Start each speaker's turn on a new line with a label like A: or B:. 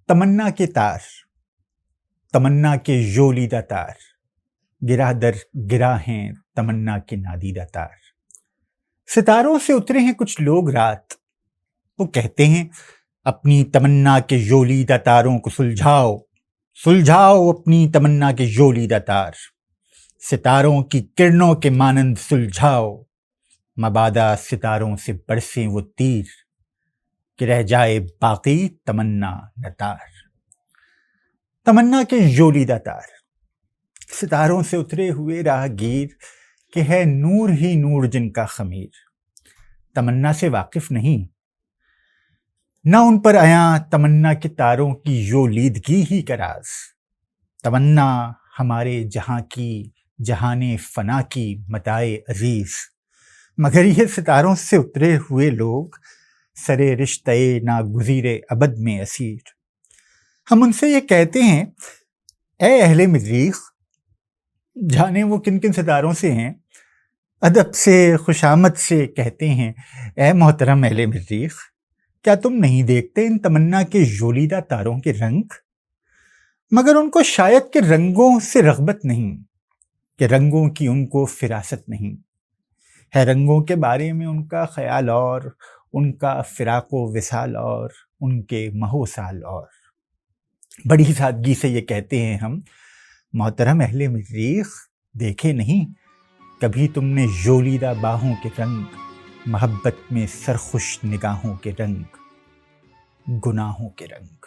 A: تمنا کے تار، تمنا کے ژولیدہ تار، گرا در گرا ہیں تمنا کے نادیدہ تار۔ ستاروں سے اترے ہیں کچھ لوگ رات، وہ کہتے ہیں اپنی تمنا کے ژولیدہ تاروں کو سلجھاؤ، سلجھاؤ اپنی تمنا کے ژولیدہ تار، ستاروں کی کرنوں کے مانند سلجھاؤ، مبادا ستاروں سے برسیں وہ تیر، کہ رہ جائے باقی تمنا نہ تار۔ تمنا کے ژولیدہ تار، ستاروں سے اترے ہوئے راہ گیر، کہ ہے نور ہی نور جن کا خمیر، تمنا سے واقف نہیں، نہ ان پر آیاں تمنا کے تاروں کی ژولیدگی ہی کا راز۔ تمنا ہمارے جہاں کی، جہان فنا کی متاع عزیز، مگر یہ ستاروں سے اترے ہوئے لوگ سرے رشتہ ناگزیر ابد میں اسیر۔ ہم ان سے یہ کہتے ہیں اے اہل مریخ، جانے وہ کن کن ستاروں سے ہیں، ادب سے خوشامد سے کہتے ہیں اے محترم اہل مریخ، کیا تم نہیں دیکھتے ان تمنا کے ژولیدہ تاروں کے رنگ؟ مگر ان کو شاید کہ رنگوں سے رغبت نہیں، کہ رنگوں کی ان کو فراست نہیں، ہے رنگوں کے بارے میں ان کا خیال اور، ان کا فراق و وصال اور، ان کے مہو سال اور۔ بڑی سادگی سے یہ کہتے ہیں ہم، محترم اہل مریخ، دیکھے نہیں کبھی تم نے ژولیدہ باہوں کے رنگ، محبت میں سرخوش نگاہوں کے رنگ، گناہوں کے رنگ۔